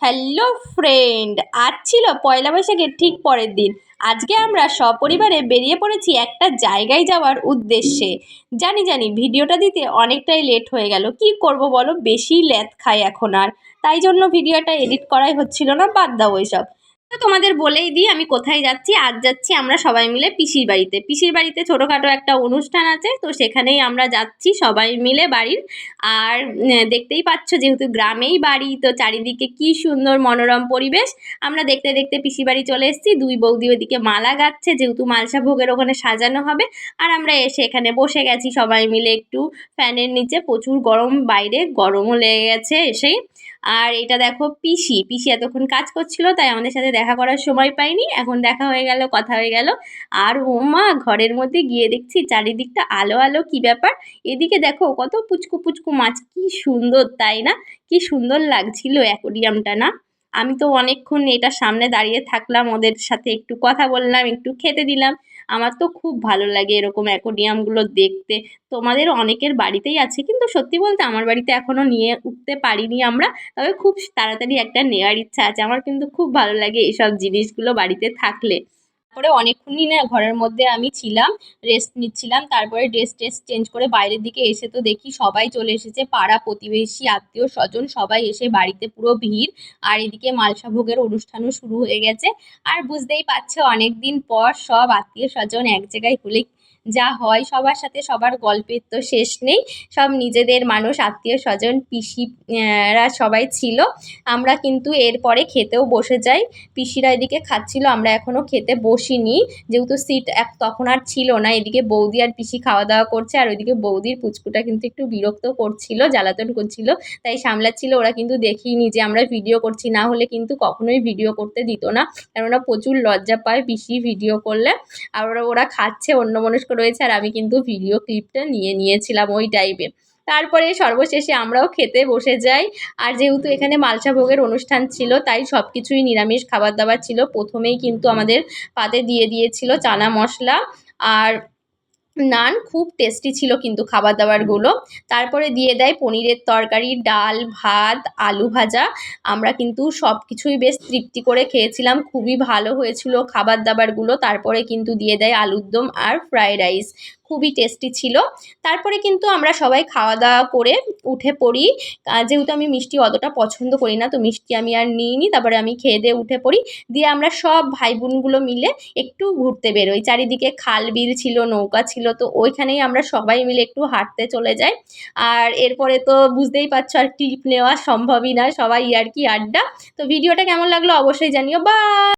Hello friend, আজ ছিল পয়লা বৈশাখের ঠিক পরের দিন। আজকে আমরা সপরিবারে বেরিয়ে পড়েছি একটা জায়গায় যাওয়ার উদ্দেশ্যে। জানি ভিডিওটা দিতে অনেকটাই লেট হয়ে গেল, কি করব বলো, বেশি ল্যাদ খাই এখন আর, তাই জন্য ভিডিওটা এডিট করাই হচ্ছিল না। বাদ দাও ওইসব। তো তোমাদের বলেই দিই আমি কোথায় যাচ্ছি। আজ যাচ্ছি আমরা সবাই মিলে পিসির বাড়িতে। পিসির বাড়িতে ছোটোখাটো একটা অনুষ্ঠান আছে, তো সেখানেই আমরা যাচ্ছি সবাই মিলে বাড়ির। আর দেখতেই পাচ্ছ যেহেতু গ্রামেই বাড়ি, তো চারিদিকে কি সুন্দর মনোরম পরিবেশ। আমরা দেখতে দেখতে পিসির বাড়ি চলে এসেছি। দুই বৌদি ওইদিকে মালা গাচ্ছে, যেহেতু মালসা ভোগের ওখানে সাজানো হবে। আর আমরা এসে এখানে বসে গেছি সবাই মিলে একটু ফ্যানের নিচে। প্রচুর গরম বাইরে, গরমও লেগে গেছে এসেই। আর এটা দেখো পিসি এতক্ষণ কাজ করছিল, তাই আমাদের সাথে দেখা করার সময় পাইনি। এখন দেখা হয়ে গেল, কথা হয়ে গেল। আর ও মা, ঘরের মধ্যে গিয়ে দেখছি চারিদিকটা আলো আলো, কি ব্যাপার। এদিকে দেখো কত পুচকু পুচকু মাছ, কি সুন্দর তাই না? কি সুন্দর লাগছিল অ্যাকোরিয়ামটা না? আমি তো অনেকক্ষণ এটার সামনে দাঁড়িয়ে থাকলাম, ওদের সাথে একটু কথা বললাম, একটু খেতে দিলাম। আমার তো খুব ভালো লাগে এরকম অ্যাকোরিয়ামগুলো দেখতে। তোমাদের অনেকের বাড়িতেই আছে, কিন্তু সত্যি বলতে আমার বাড়িতে এখনও নিয়ে উঠতে পারিনি আমরা। তবে খুব তাড়াতাড়ি একটা নেওয়ার ইচ্ছা আছে। আমার কিন্তু খুব ভালো লাগে এইসব জিনিসগুলো বাড়িতে থাকলে। তারপরে অনেকক্ষণই না ঘরের মধ্যে আমি ছিলাম, রেস্ট নিচ্ছিলাম। তারপরে ড্রেস চেঞ্জ করে বাইরের দিকে এসে তো দেখি সবাই চলে এসেছে, পাড়া প্রতিবেশী আত্মীয় স্বজন সবাই এসে বাড়িতে পুরো ভিড়। আর এদিকে মালসা ভোগের অনুষ্ঠানও শুরু হয়ে গেছে। আর বুঝতেই পারছো অনেক দিন পর সব আত্মীয় স্বজন এক জায়গায় হলে যা হয়, সবার সাথে সবার গল্পের তো শেষ নেই। সব নিজেদের মানুষ, আত্মীয় স্বজন, পিসিরা সবাই ছিল। আমরা কিন্তু এরপরে খেতেও বসে যাই। পিসিরা এদিকে খাচ্ছিল, আমরা এখনও খেতে বসিনি, যেহেতু সিট তখন আর ছিল না। এদিকে বৌদি আর পিসি খাওয়া দাওয়া করছে, আর ওইদিকে বৌদির পুচকুটা কিন্তু একটু বিরক্ত করছিল, জ্বালাতন করছিল, তাই সামলাচ্ছিল। ওরা কিন্তু দেখেইনি যে আমরা ভিডিও করছি, না হলে কিন্তু কখনোই ভিডিও করতে দিত না, কারণ ওরা প্রচুর লজ্জা পায় পিসি ভিডিও করলে। আর ওরা খাচ্ছে, অন্যমনস্ক রয়েছে, আর আমি কিন্তু ভিডিও ক্লিপটা নিয়েছিলাম ওই টাইপে। তারপরে সর্বশেষে আমরাও খেতে বসে যাই। আর যেহেতু এখানে মালসা ভোগের অনুষ্ঠান ছিল, তাই সব কিছুই নিরামিষ খাবার দাবার ছিল। প্রথমেই কিন্তু আমাদের পাতে দিয়ে দিয়েছিল চানা মশলা আর নান, খুব টেস্টি ছিল কিন্তু খাবার দাবারগুলো। তারপরে দিয়ে দেয় পনিরের তরকারি, ডাল, ভাত, আলু ভাজা। আমরা কিন্তু সব কিছুই বেশ তৃপ্তি করে খেয়েছিলাম, খুবই ভালো হয়েছিল খাবার দাবারগুলো। তারপরে কিন্তু দিয়ে দেয় আলুর দম আর ফ্রায়েড রাইস, খুবই টেস্টি ছিল। তারপরে কিন্তু আমরা সবাই খাওয়া দাওয়া করে উঠে পড়ি। যেহেতু আমি মিষ্টি অতটা পছন্দ করি না, তো মিষ্টি আমি আর নিইনি। তারপরে আমি খেয়ে দিয়ে উঠে পড়ি। দিয়ে আমরা সব ভাই বোনগুলো মিলে একটু ঘুরতে বেরোই। চারিদিকে খাল বিল ছিল, নৌকা ছিল, তো ওইখানেই আমরা সবাই মিলে একটু হাঁটতে চলে যাই। আর এরপরে তো বুঝতেই পারছো আর ক্লিপ নেওয়া সম্ভবই না, সবাই ইয়ার্কি আড্ডা। তো ভিডিওটা কেমন লাগলো অবশ্যই জানিও। বাই।